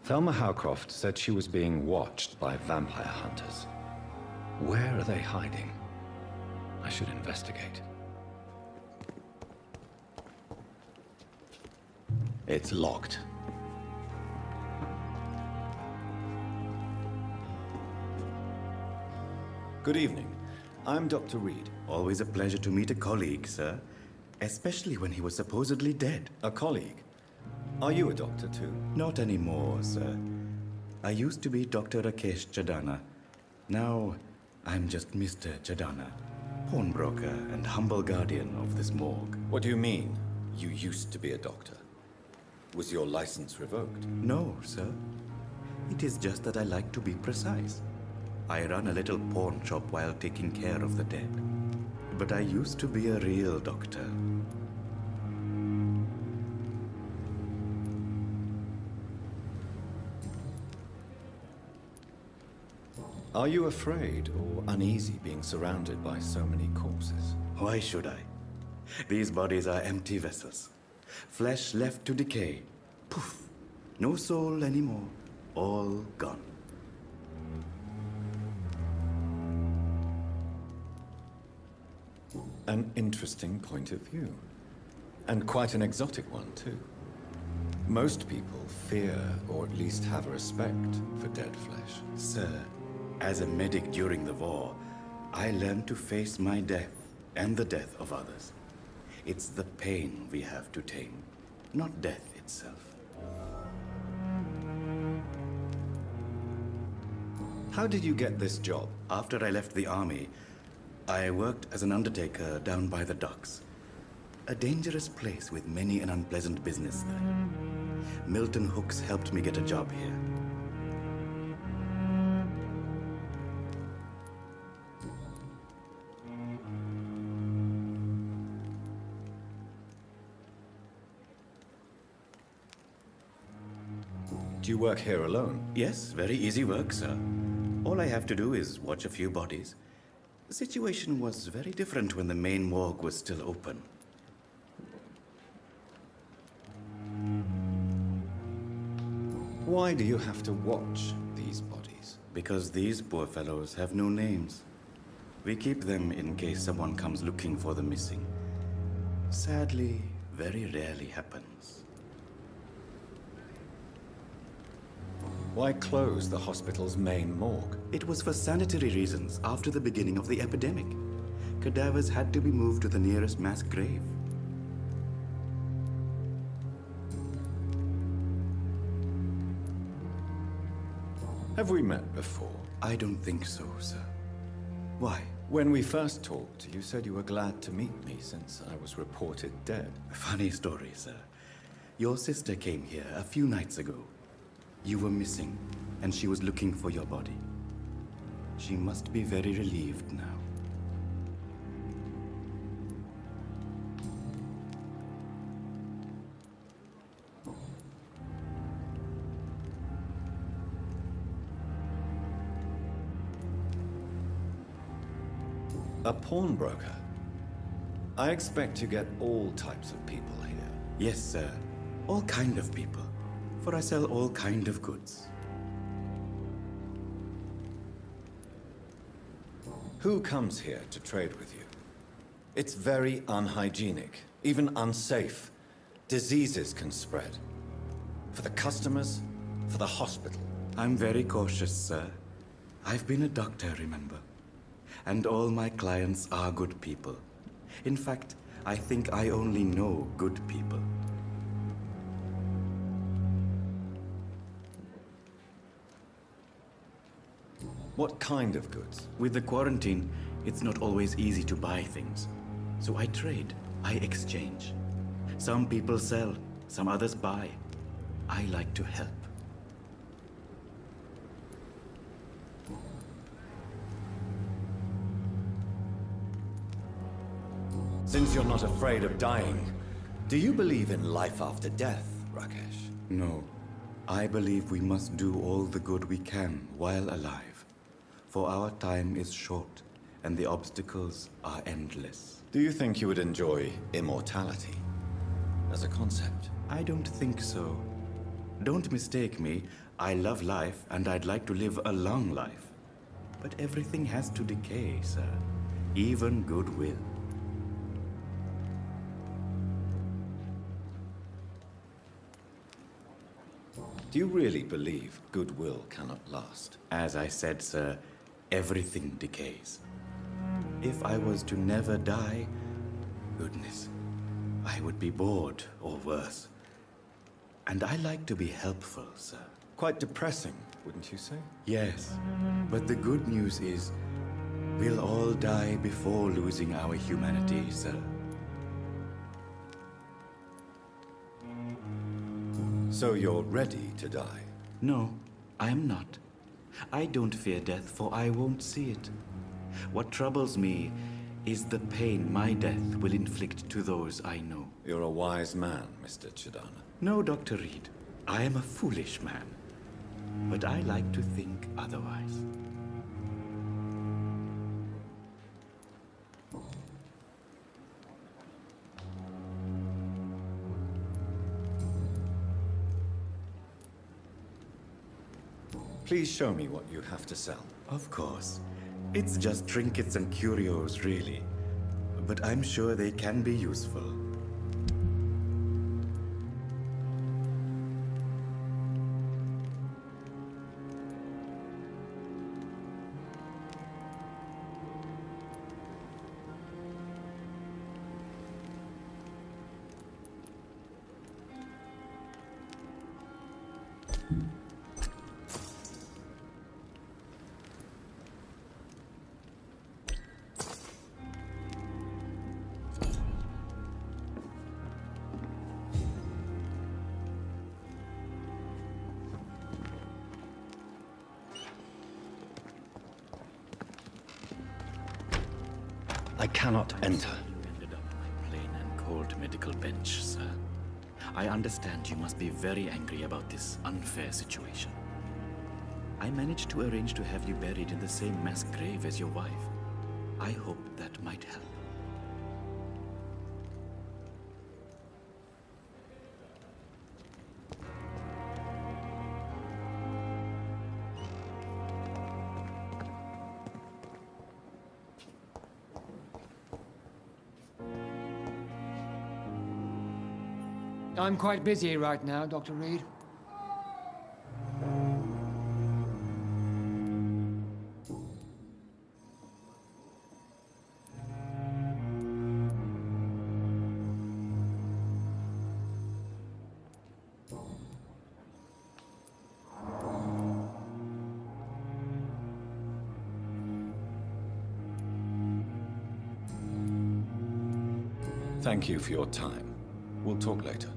Thelma Howcroft said she was being watched by vampire hunters. Where are they hiding? I should investigate. It's locked. Good evening. I'm Dr. Reed. Always a pleasure to meet a colleague, sir. Especially when he was supposedly dead. A colleague? Are you a doctor too? Not anymore, sir. I used to be Dr. Rakesh Chadana. Now, I'm just Mr. Chadana, pawnbroker and humble guardian of this morgue. What do you mean, you used to be a doctor? Was your license revoked? No, sir. It is just that I like to be precise. I run a little pawn shop while taking care of the dead. But I used to be a real doctor. Are you afraid or uneasy being surrounded by so many corpses? Why should I? These bodies are empty vessels. Flesh left to decay. Poof. No soul anymore. All gone. An interesting point of view. And quite an exotic one, too. Most people fear, or at least have respect, for dead flesh. Sir, as a medic during the war, I learned to face my death and the death of others. It's the pain we have to tame, not death itself. How did you get this job? After I left the army, I worked as an undertaker down by the docks. A dangerous place with many an unpleasant business there. Milton Hooks helped me get a job here. Do you work here alone? Yes, very easy work, sir. All I have to do is watch a few bodies. The situation was very different when the main morgue was still open. Why do you have to watch these bodies? Because these poor fellows have no names. We keep them in case someone comes looking for the missing. Sadly, very rarely happens. Why close the hospital's main morgue? It was for sanitary reasons after the beginning of the epidemic. Cadavers had to be moved to the nearest mass grave. Have we met before? I don't think so, sir. Why? When we first talked, you said you were glad to meet me since I was reported dead. Funny story, sir. Your sister came here a few nights ago. You were missing, and she was looking for your body. She must be very relieved now. A pawnbroker? I expect you get all types of people here. Yes, sir. All kind of people. For I sell all kind of goods. Who comes here to trade with you? It's very unhygienic, even unsafe. Diseases can spread. For the customers, for the hospital. I'm very cautious, sir. I've been a doctor, remember? And all my clients are good people. In fact, I think I only know good people. What kind of goods? With the quarantine, it's not always easy to buy things. So I trade, I exchange. Some people sell, some others buy. I like to help. Since you're not afraid of dying, do you believe in life after death, Rakesh? No. I believe we must do all the good we can while alive. For our time is short, and the obstacles are endless. Do you think you would enjoy immortality as a concept? I don't think so. Don't mistake me. I love life, and I'd like to live a long life. But everything has to decay, sir. Even goodwill. Do you really believe goodwill cannot last? As I said, sir, everything decays. If I was to never die, goodness, I would be bored, or worse. And I like to be helpful, sir. Quite depressing, wouldn't you say? Yes, but the good news is, we'll all die before losing our humanity, sir. So you're ready to die? No, I am not. I don't fear death, for I won't see it. What troubles me is the pain my death will inflict to those I know. You're a wise man, Mr. Chidana. No, Dr. Reed. I am a foolish man. But I like to think otherwise. Please show me what you have to sell. Of course. It's just trinkets and curios, really. But I'm sure they can be useful. I cannot enter. You ended up my plain and cold medical bench, sir. I understand you must be very angry about this unfair situation. I managed to arrange to have you buried in the same mass grave as your wife. I hope that might help. I'm quite busy right now, Dr. Reed. Thank you for your time. We'll talk later.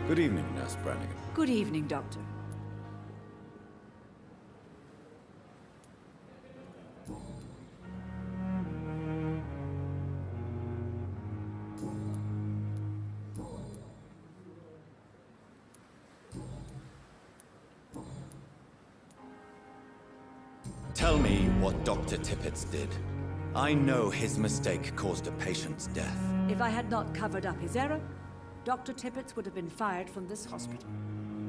Good evening, Nurse Brannigan. Good evening, Doctor. Tell me what Dr. Tippett did. I know his mistake caused a patient's death. If I had not covered up his error, Dr. Tippett would have been fired from this hospital.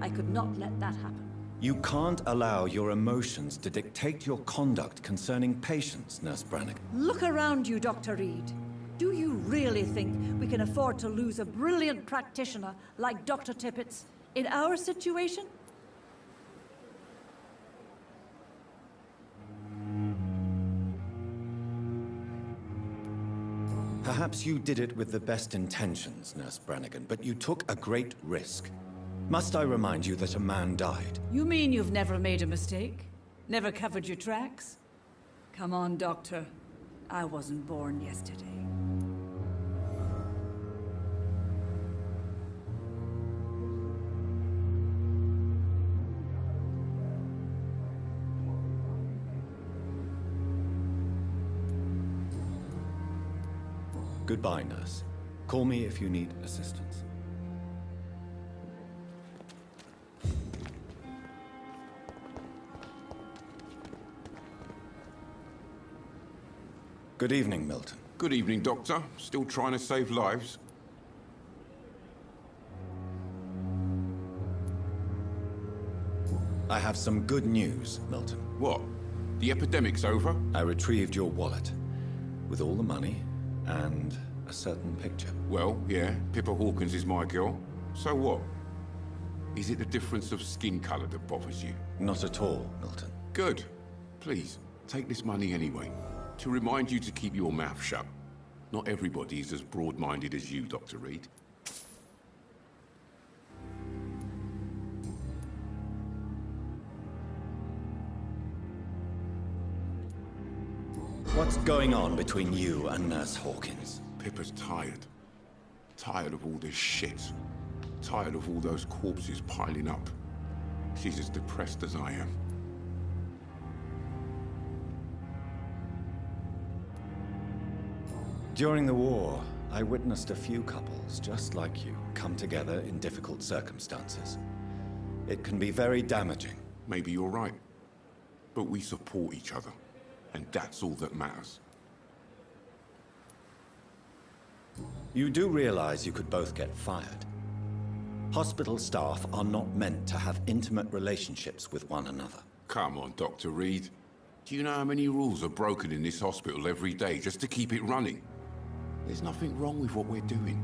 I could not let that happen. You can't allow your emotions to dictate your conduct concerning patients, Nurse Brannigan. Look around you, Dr. Reed. Do you really think we can afford to lose a brilliant practitioner like Dr. Tippett's in our situation? Perhaps you did it with the best intentions, Nurse Brannigan, but you took a great risk. Must I remind you that a man died? You mean you've never made a mistake? Never covered your tracks? Come on, Doctor. I wasn't born yesterday. Goodbye, nurse. Call me if you need assistance. Good evening, Milton. Good evening, Doctor. Still trying to save lives? I have some good news, Milton. What? The epidemic's over? I retrieved your wallet, with all the money and a certain picture. Well, yeah, Pippa Hawkins is my girl. So what? Is it the difference of skin color that bothers you? Not at all, Milton. Good. Please, take this money anyway. To remind you to keep your mouth shut. Not everybody is as broad-minded as you, Dr. Reed. What's going on between you and Nurse Hawkins? Pippa's tired. Tired of all this shit. Tired of all those corpses piling up. She's as depressed as I am. During the war, I witnessed a few couples just like you come together in difficult circumstances. It can be very damaging. Maybe you're right. But we support each other. And that's all that matters. You do realize you could both get fired. Hospital staff are not meant to have intimate relationships with one another. Come on, Dr. Reed. Do you know how many rules are broken in this hospital every day just to keep it running? There's nothing wrong with what we're doing.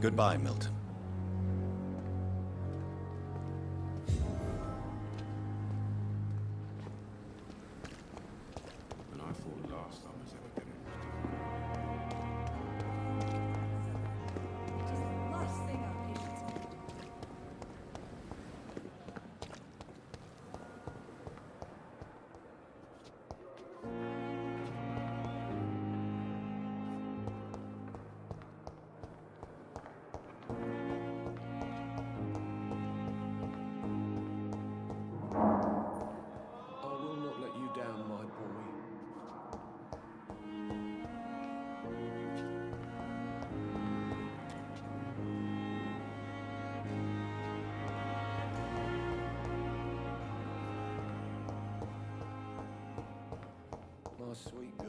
Goodbye, Milton. And I thought last time was ever It is the last thing our patients need. I will not let you down, my boy. My sweet girl.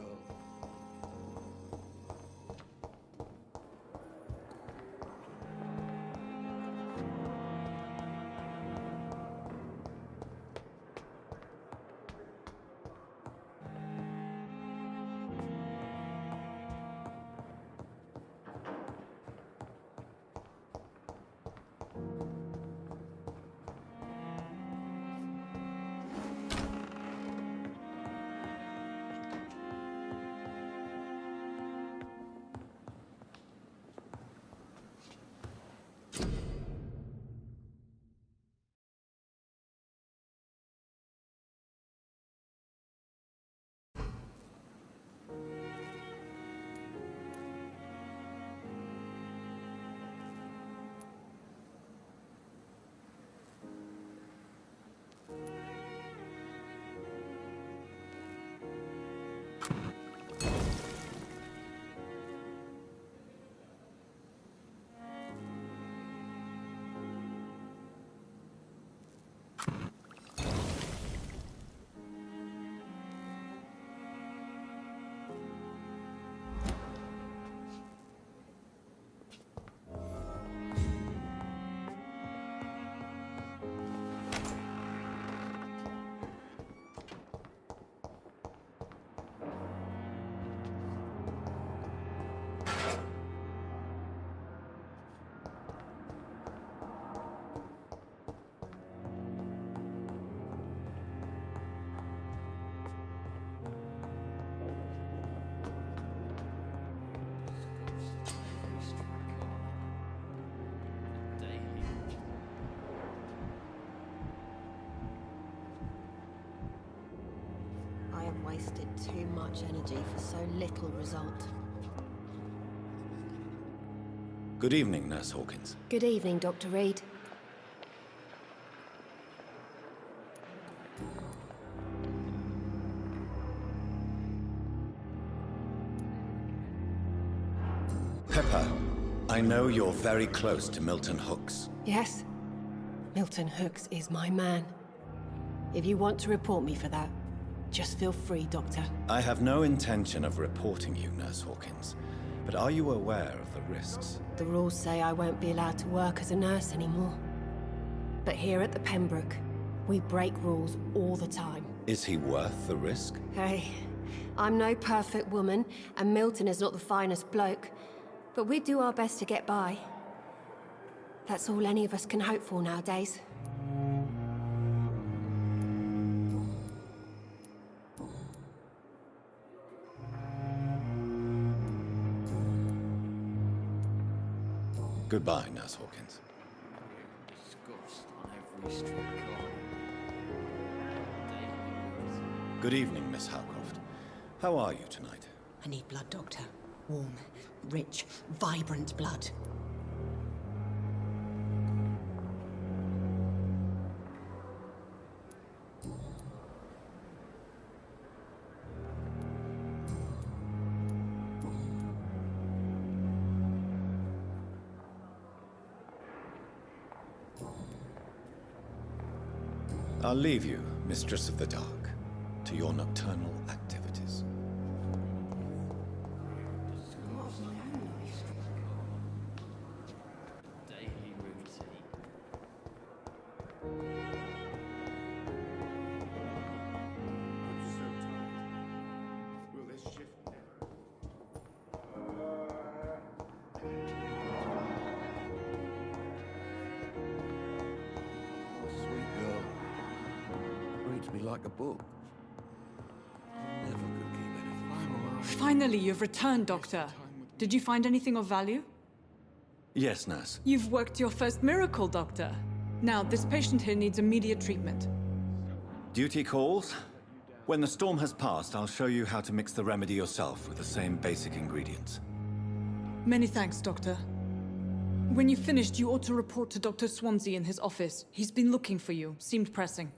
I have wasted too much energy for so little result. Good evening, Nurse Hawkins. Good evening, Dr. Reed. Pepper, I know you're very close to Milton Hooks. Yes? Milton Hooks is my man. If you want to report me for that, just feel free, Doctor. I have no intention of reporting you, Nurse Hawkins. But are you aware of the risks? The rules say I won't be allowed to work as a nurse anymore. But here at the Pembroke, we break rules all the time. Is he worth the risk? Hey, I'm no perfect woman, and Milton is not the finest bloke. But we do our best to get by. That's all any of us can hope for nowadays. Goodbye, Nurse Hawkins. Disgust on every streetcar. Good evening, Miss Howcroft. How are you tonight? I need blood, Doctor. Warm, rich, vibrant blood. I'll leave you, Mistress of the Dark, to your nocturnal activities. Daily routine. I'm so tired. Will this shift never... My sweet girl. Reads me like a book. Never could keep anything from her. Finally, you've returned, Doctor. Did you find anything of value? Yes, Nurse. You've worked your first miracle, Doctor. Now, this patient here needs immediate treatment. Duty calls. When the storm has passed, I'll show you how to mix the remedy yourself with the same basic ingredients. Many thanks, Doctor. When you've finished, you ought to report to Dr. Swansea in his office. He's been looking for you. Seemed pressing.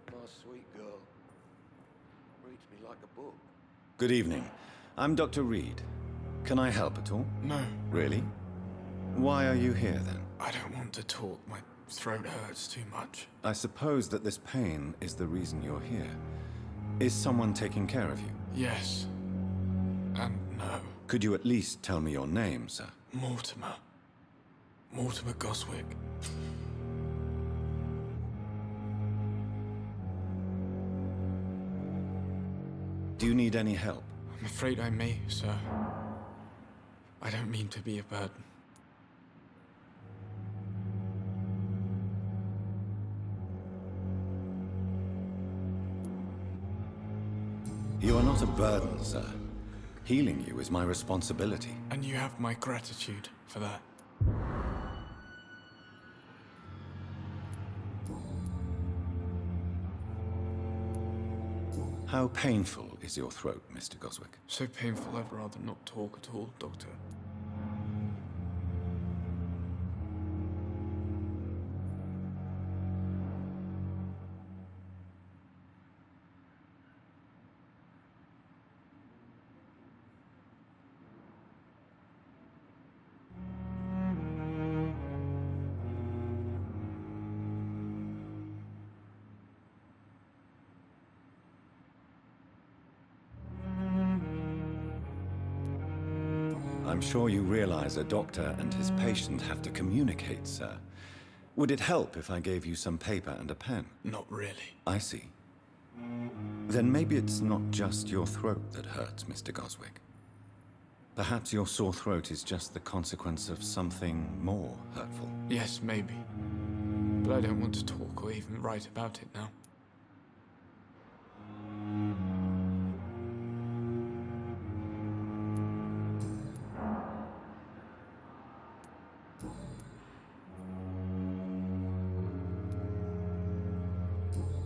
My sweet girl. Reads me like a book. Good evening. I'm Dr. Reed. Can I help at all? No, Really? Why are you here, then? I don't want to talk. My throat hurts too much. I suppose that this pain is the reason you're here. Is someone taking care of you? Yes. And no. Could you at least tell me your name, sir? Mortimer. Mortimer Goswick. Do you need any help? I'm afraid I may, sir. I don't mean to be a burden. You are not a burden, sir. Healing you is my responsibility. And you have my gratitude for that. How painful is your throat, Mr. Goswick? So painful I'd rather not talk at all, Doctor. I'm sure you realize a doctor and his patient have to communicate, sir. Would it help if I gave you some paper and a pen? Not really. I see. Then maybe it's not just your throat that hurts, Mr. Goswick. Perhaps your sore throat is just the consequence of something more hurtful. Yes, maybe. But I don't want to talk or even write about it now.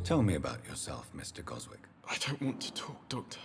Tell me about yourself, Mr. Goswick. I don't want to talk, Doctor.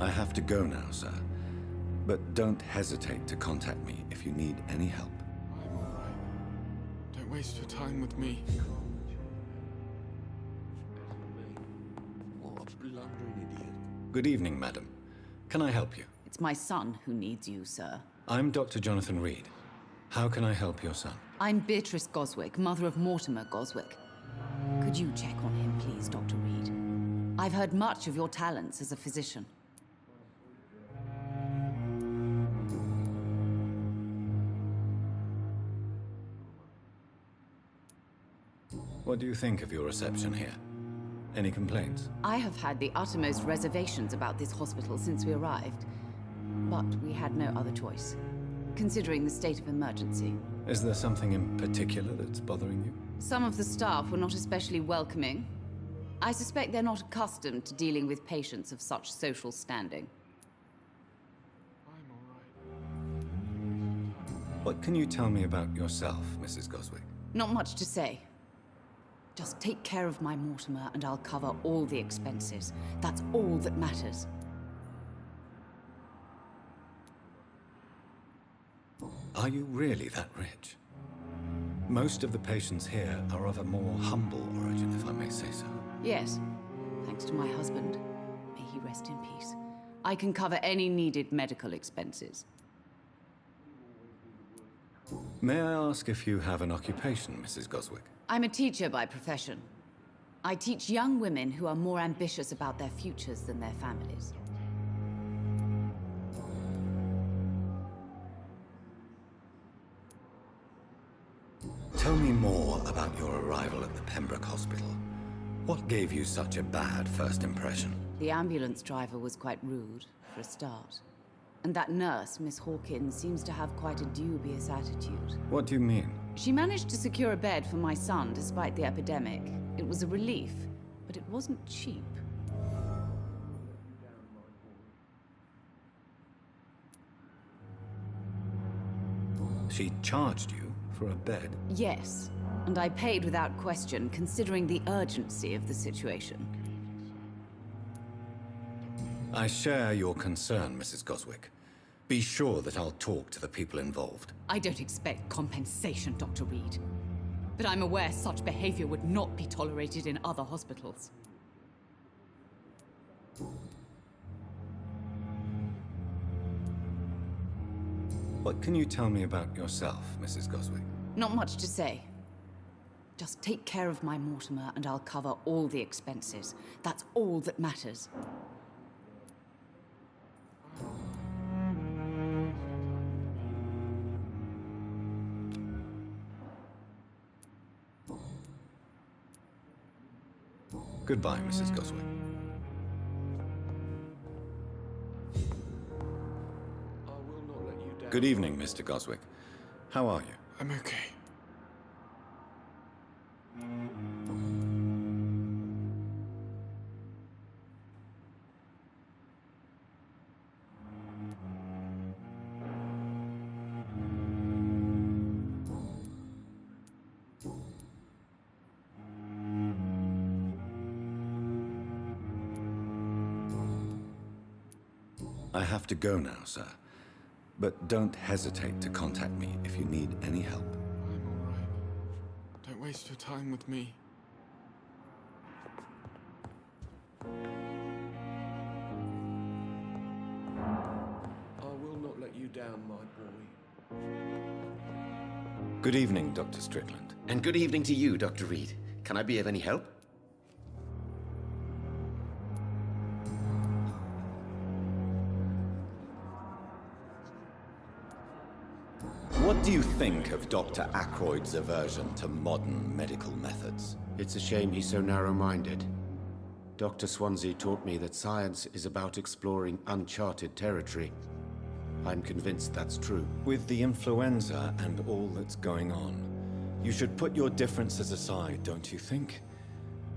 I have to go now, sir. But don't hesitate to contact me if you need any help. I'm all right. Don't waste your time with me. What a blundering idiot. Good evening, madam. Can I help you? It's my son who needs you, sir. I'm Dr. Jonathan Reed. How can I help your son? I'm Beatrice Goswick, mother of Mortimer Goswick. Could you check on him, please, Dr. Reed? I've heard much of your talents as a physician. What do you think of your reception here? Any complaints? I have had the uttermost reservations about this hospital since we arrived. But we had no other choice, considering the state of emergency. Is there something in particular that's bothering you? Some of the staff were not especially welcoming. I suspect they're not accustomed to dealing with patients of such social standing. I'm all right. What can you tell me about yourself, Mrs. Goswick? Not much to say. Just take care of my Mortimer and I'll cover all the expenses. That's all that matters. Are you really that rich? Most of the patients here are of a more humble origin, if I may say so. Yes, thanks to my husband. May he rest in peace. I can cover any needed medical expenses. May I ask if you have an occupation, Mrs. Goswick? I'm a teacher by profession. I teach young women who are more ambitious about their futures than their families. Tell me more about your arrival at the Pembroke Hospital. What gave you such a bad first impression? The ambulance driver was quite rude, for a start. And that nurse, Miss Hawkins, seems to have quite a dubious attitude. What do you mean? She managed to secure a bed for my son despite the epidemic. It was a relief, but it wasn't cheap. She charged you for a bed? Yes, and I paid without question, considering the urgency of the situation. I share your concern, Mrs. Goswick. Be sure that I'll talk to the people involved. I don't expect compensation, Dr. Reed. But I'm aware such behavior would not be tolerated in other hospitals. What can you tell me about yourself, Mrs. Goswick? Not much to say. Just take care of my Mortimer and I'll cover all the expenses. That's all that matters. Goodbye, Mrs. Goswick. I will not let you down. Good evening, Mr. Goswick. How are you? I'm okay. I have to go now, sir. But don't hesitate to contact me if you need any help. I'm all right. Don't waste your time with me. I will not let you down, my boy. Good evening, Dr. Strickland. And good evening to you, Dr. Reed. Can I be of any help? What do you think of Dr. Ackroyd's aversion to modern medical methods? It's a shame he's so narrow-minded. Dr. Swansea taught me that science is about exploring uncharted territory. I'm convinced that's true. With the influenza and all that's going on, you should put your differences aside, don't you think?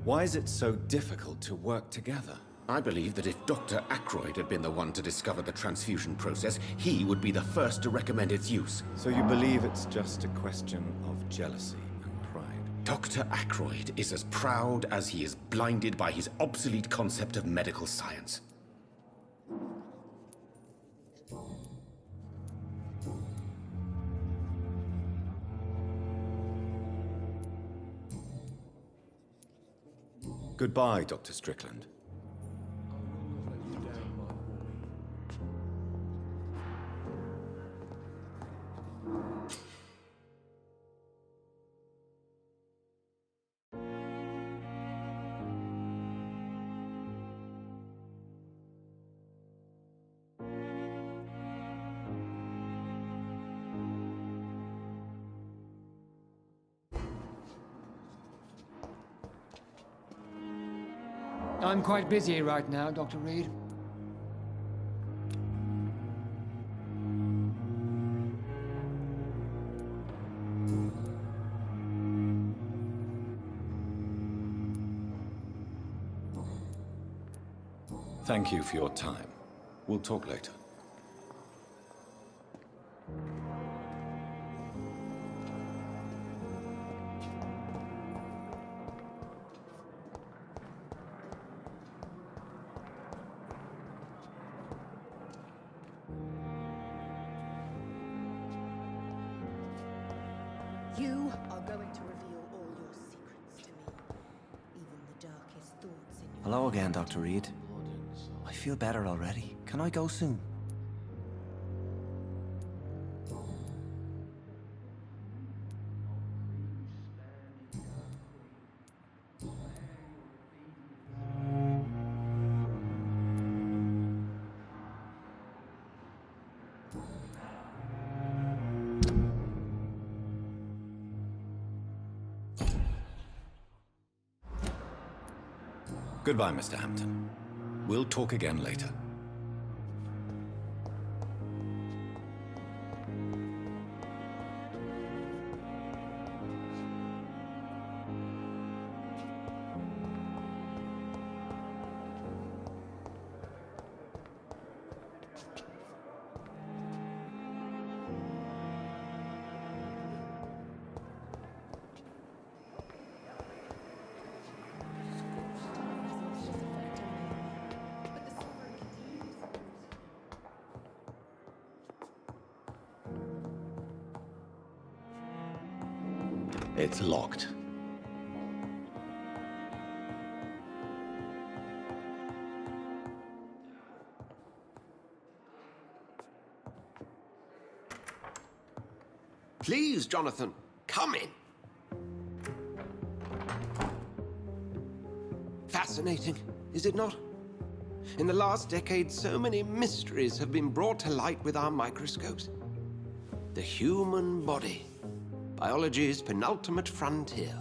Why is it so difficult to work together? I believe that if Dr. Ackroyd had been the one to discover the transfusion process, he would be the first to recommend its use. So you believe it's just a question of jealousy and pride? Dr. Ackroyd is as proud as he is blinded by his obsolete concept of medical science. Goodbye, Dr. Strickland. I'm quite busy right now, Dr. Reed. Thank you for your time. We'll talk later. You are going to reveal all your secrets to me. Even the darkest thoughts in your... Hello again, Dr. Reed. I feel better already. Can I go soon? Goodbye, Mr. Hampton. We'll talk again later. It's locked. Please, Jonathan, come in. Fascinating, is it not? In the last decade, so many mysteries have been brought to light with our microscopes. The human body. Biology's penultimate frontier.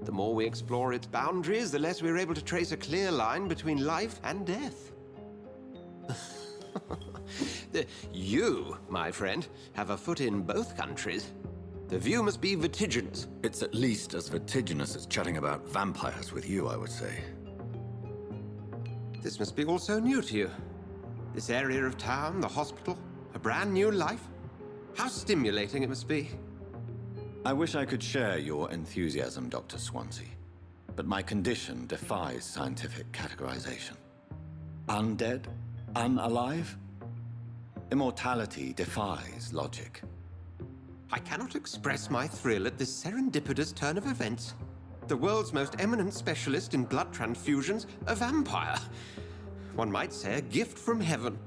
The more we explore its boundaries, the less we're able to trace a clear line between life and death. You, my friend, have a foot in both countries. The view must be vertiginous. It's at least as vertiginous as chatting about vampires with you, I would say. This must be all so new to you. This area of town, the hospital, a brand new life. How stimulating it must be. I wish I could share your enthusiasm, Dr. Swansea, but my condition defies scientific categorization. Undead? Unalive? Immortality defies logic. I cannot express my thrill at this serendipitous turn of events. The world's most eminent specialist in blood transfusions, a vampire. One might say a gift from heaven.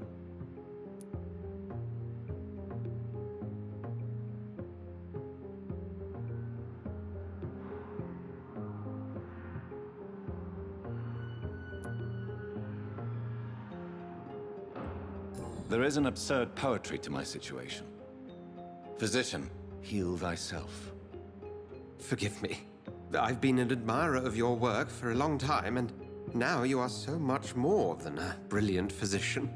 There is an absurd poetry to my situation. Physician, heal thyself. Forgive me. I've been an admirer of your work for a long time, and now you are so much more than a brilliant physician.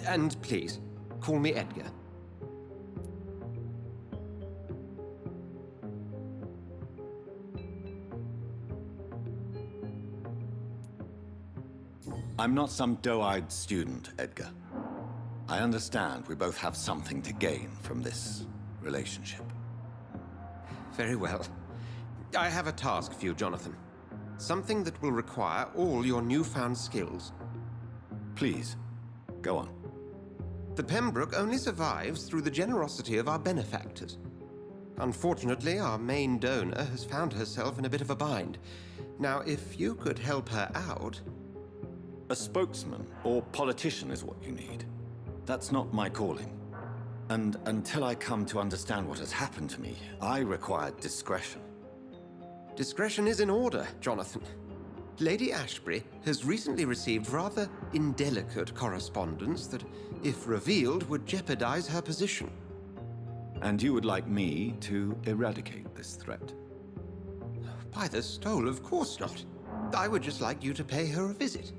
And please, call me Edgar. I'm not some doe-eyed student, Edgar. I understand we both have something to gain from this relationship. Very well. I have a task for you, Jonathan. Something that will require all your newfound skills. Please, go on. The Pembroke only survives through the generosity of our benefactors. Unfortunately, our main donor has found herself in a bit of a bind. Now, if you could help her out... A spokesman or politician is what you need. That's not my calling. And until I come to understand what has happened to me, I require discretion. Discretion is in order, Jonathan. Lady Ashbury has recently received rather indelicate correspondence that, if revealed, would jeopardize her position. And you would like me to eradicate this threat? By the stole, of course not. I would just like you to pay her a visit.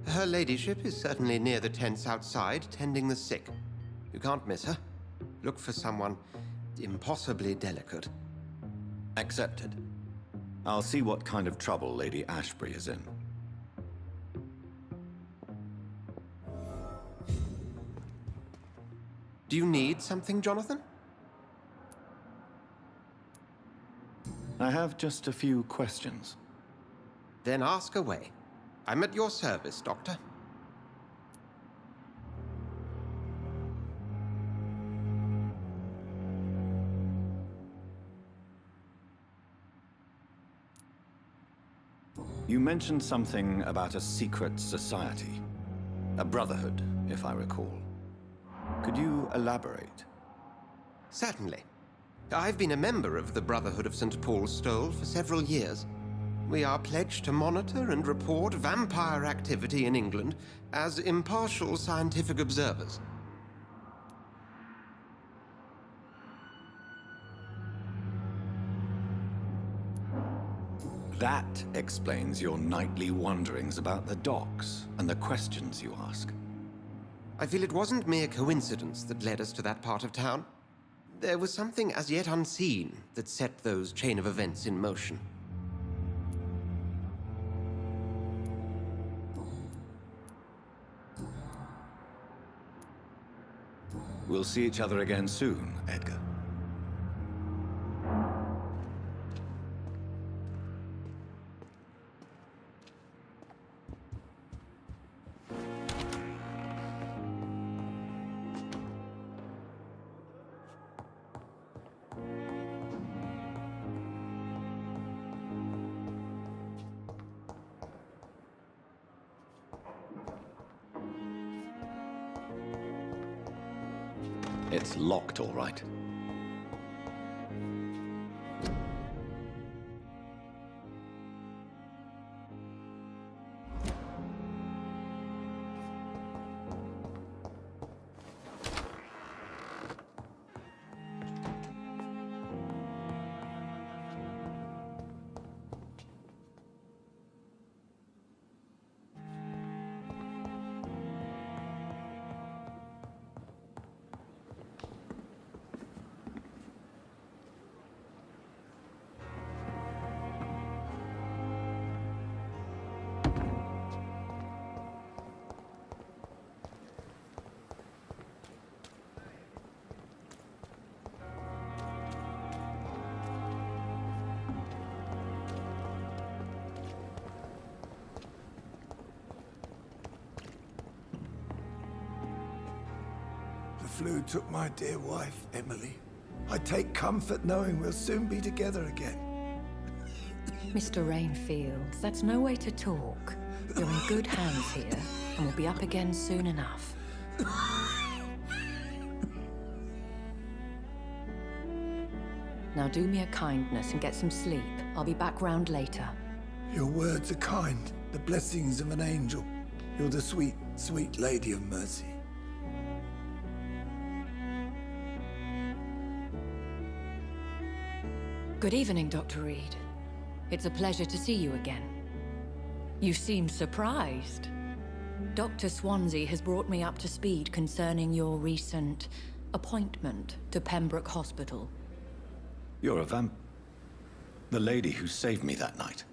Her ladyship is certainly near the tents outside, tending the sick. You can't miss her. Look for someone impossibly delicate. Accepted. I'll see what kind of trouble Lady Ashbury is in. Do you need something, Jonathan? I have just a few questions. Then ask away. I'm at your service, Doctor. You mentioned something about a secret society. A brotherhood, if I recall. Could you elaborate? Certainly. I've been a member of the Brotherhood of St. Paul's Stole for several years. We are pledged to monitor and report vampire activity in England as impartial scientific observers. That explains your nightly wanderings about the docks and the questions you ask. I feel it wasn't mere coincidence that led us to that part of town. There was something as yet unseen that set those chain of events in motion. We'll see each other again soon, Edgar. It's locked, all right. The flu took my dear wife, Emily. I take comfort knowing we'll soon be together again. Mr. Rainfield, that's no way to talk. You're in good hands here, and we'll be up again soon enough. Now do me a kindness and get some sleep. I'll be back round later. Your words are kind, the blessings of an angel. You're the sweet, sweet Lady of Mercy. Good evening, Dr. Reed. It's a pleasure to see you again. You seem surprised. Dr. Swansea has brought me up to speed concerning your recent appointment to Pembroke Hospital. You're a the lady who saved me that night,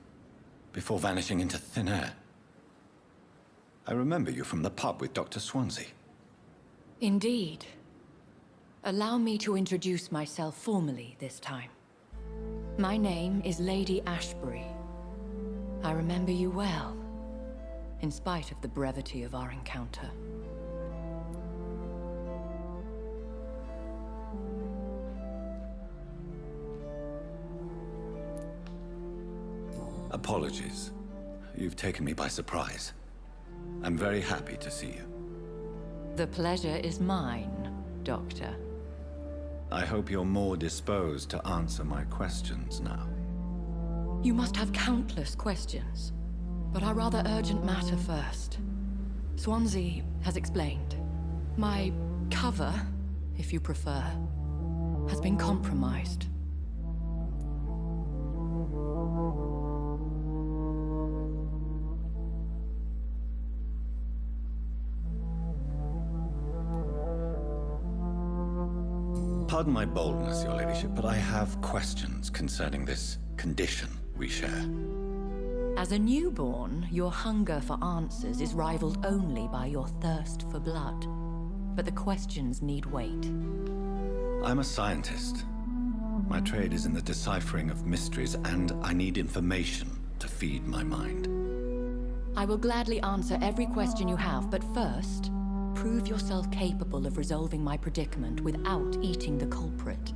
before vanishing into thin air. I remember you from the pub with Dr. Swansea. Indeed. Allow me to introduce myself formally this time. My name is Lady Ashbury. I remember you well, in spite of the brevity of our encounter. Apologies. You've taken me by surprise. I'm very happy to see you. The pleasure is mine, Doctor. I hope you're more disposed to answer my questions now. You must have countless questions, but our rather urgent matter first. Swansea has explained. My cover, if you prefer, has been compromised. Pardon my boldness, Your Ladyship, but I have questions concerning this condition we share. As a newborn, your hunger for answers is rivaled only by your thirst for blood. But the questions need wait. I'm a scientist. My trade is in the deciphering of mysteries, and I need information to feed my mind. I will gladly answer every question you have, but first, prove yourself capable of resolving my predicament without eating the culprit.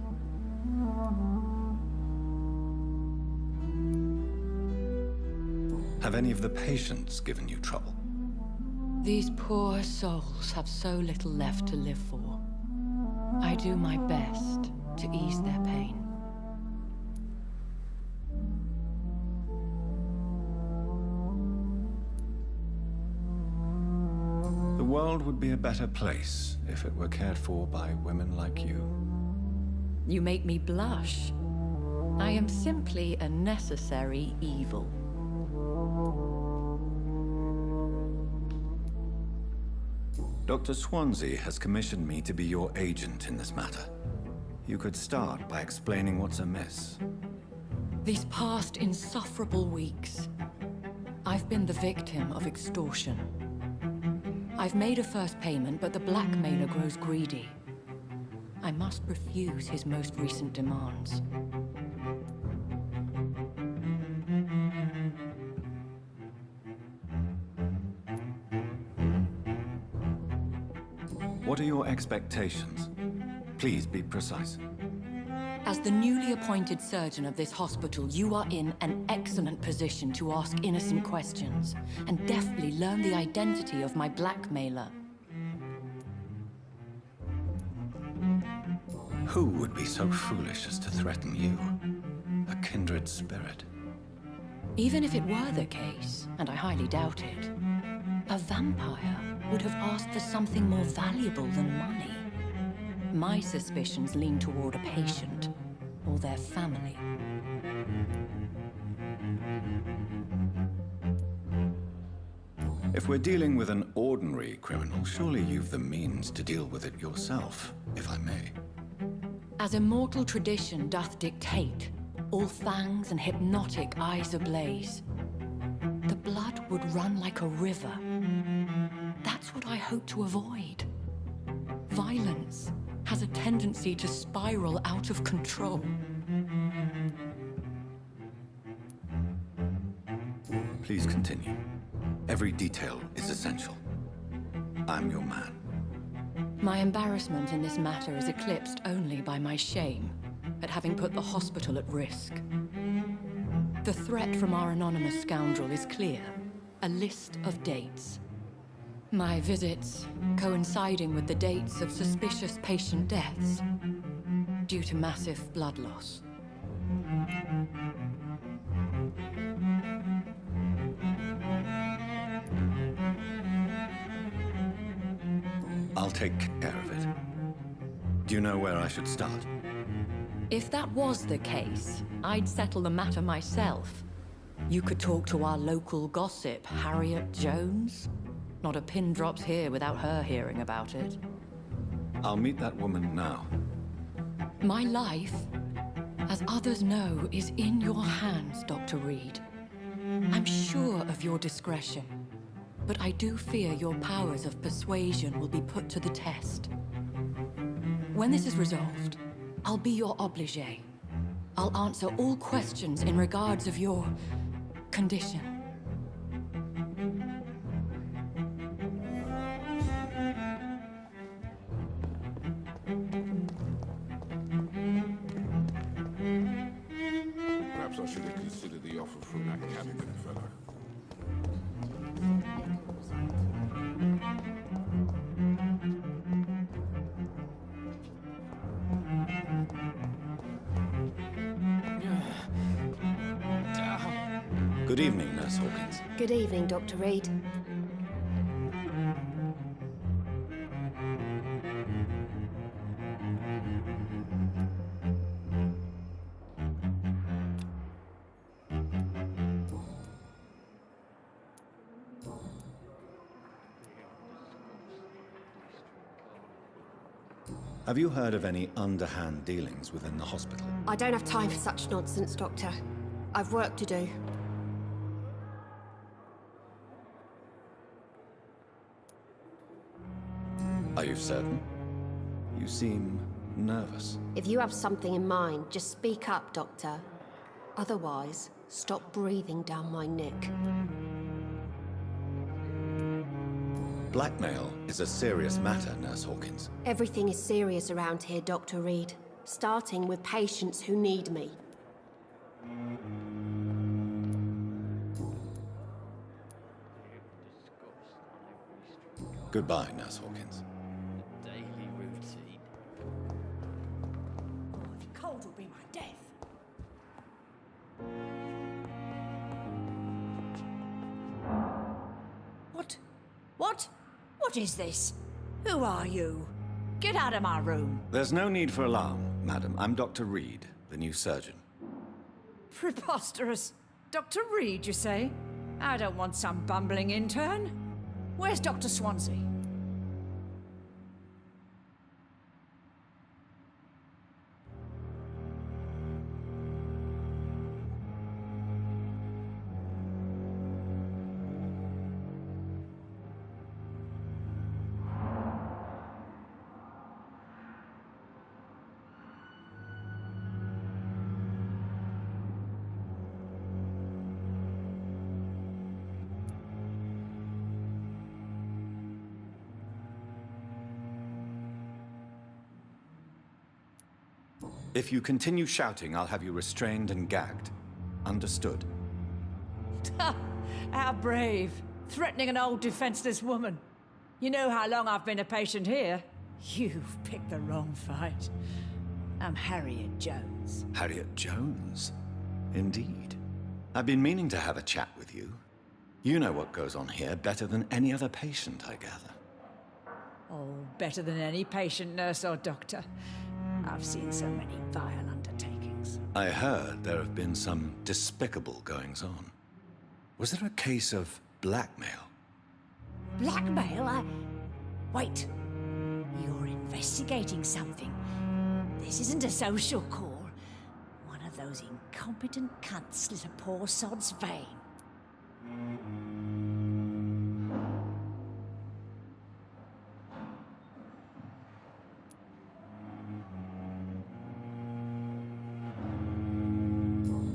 Have any of the patients given you trouble? These poor souls have so little left to live for. I do my best to ease their pain. The world would be a better place if it were cared for by women like you. You make me blush. I am simply a necessary evil. Dr. Swansea has commissioned me to be your agent in this matter. You could start by explaining what's amiss. These past insufferable weeks, I've been the victim of extortion. I've made a first payment, but the blackmailer grows greedy. I must refuse his most recent demands. What are your expectations? Please be precise. As the newly appointed surgeon of this hospital, you are in an excellent position to ask innocent questions and deftly learn the identity of my blackmailer. Who would be so foolish as to threaten you? A kindred spirit. Even if it were the case, and I highly doubt it, a vampire would have asked for something more valuable than money. My suspicions lean toward a patient or their family. If we're dealing with an ordinary criminal, surely you've the means to deal with it yourself, if I may. As immortal tradition doth dictate, all fangs and hypnotic eyes ablaze, the blood would run like a river. That's what I hope to avoid. Violence has a tendency to spiral out of control. Please continue. Every detail is essential. I'm your man. My embarrassment in this matter is eclipsed only by my shame at having put the hospital at risk. The threat from our anonymous scoundrel is clear. A list of dates. My visits coinciding with the dates of suspicious patient deaths due to massive blood loss. I'll take care of it. Do you know where I should start? If that was the case, I'd settle the matter myself. You could talk to our local gossip, Harriet Jones. Not a pin drops here without her hearing about it. I'll meet that woman now. My life, as others know, is in your hands, Dr. Reed. I'm sure of your discretion, but I do fear your powers of persuasion will be put to the test. When this is resolved, I'll be your obligé. I'll answer all questions in regards of your condition. Perhaps I should have considered the offer from that cabinet fellow. Good evening, Nurse Hawkins. Good evening, Dr. Reed. Have you heard of any underhand dealings within the hospital? I don't have time for such nonsense, Doctor. I've work to do. Are you certain? You seem nervous. If you have something in mind, just speak up, Doctor. Otherwise, stop breathing down my neck. Blackmail is a serious matter, Nurse Hawkins. Everything is serious around here, Dr. Reed. Starting with patients who need me. Goodbye, Nurse Hawkins. Daily routine. Cold will be my death. What? What? What is this? Who are you? Get out of my room. There's no need for alarm, madam. I'm Dr. Reed, the new surgeon. Preposterous. Dr. Reed, you say? I don't want some bumbling intern. Where's Dr. Swansea? If you continue shouting, I'll have you restrained and gagged. Understood? How brave. Threatening an old defenseless woman. You know how long I've been a patient here? You've picked the wrong fight. I'm Harriet Jones. Harriet Jones? Indeed. I've been meaning to have a chat with you. You know what goes on here better than any other patient, I gather. Oh, better than any patient, nurse or doctor. I've seen so many vile undertakings. I heard there have been some despicable goings-on. Was there a case of blackmail? Blackmail? Wait. You're investigating something. This isn't a social call. One of those incompetent cunts slit a poor sod's vein.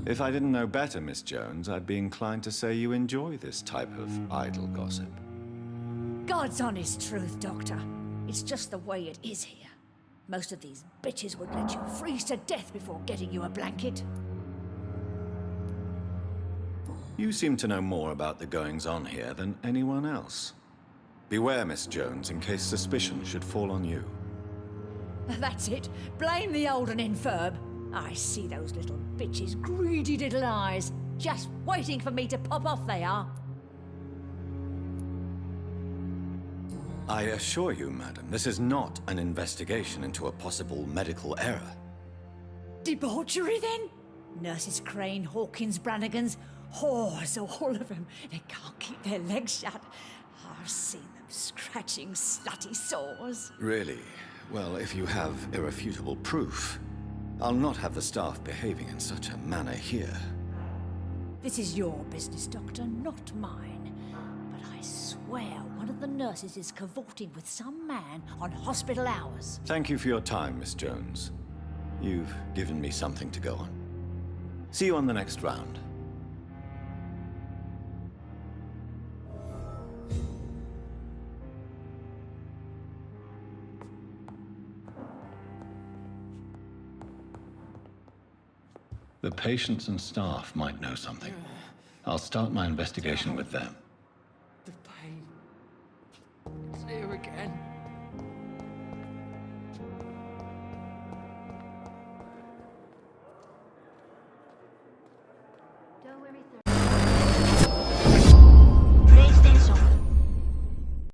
If I didn't know better, Miss Jones, I'd be inclined to say you enjoy this type of idle gossip. God's honest truth, Doctor. It's just the way it is here. Most of these bitches would let you freeze to death before getting you a blanket. You seem to know more about the goings-on here than anyone else. Beware, Miss Jones, in case suspicion should fall on you. That's it. Blame the old and infirm. I see those little bitches' greedy little eyes. Just waiting for me to pop off, they are. I assure you, madam, this is not an investigation into a possible medical error. Debauchery, then? Nurses Crane, Hawkins, Brannigans, whores, all of them. They can't keep their legs shut. I've seen them scratching slutty sores. Really? Well, if you have irrefutable proof, I'll not have the staff behaving in such a manner here. This is your business, Doctor, not mine. But I swear one of the nurses is cavorting with some man on hospital hours. Thank you for your time, Miss Jones. You've given me something to go on. See you on the next round. The patients and staff might know something. I'll start my investigation with them. The pain. It's here again.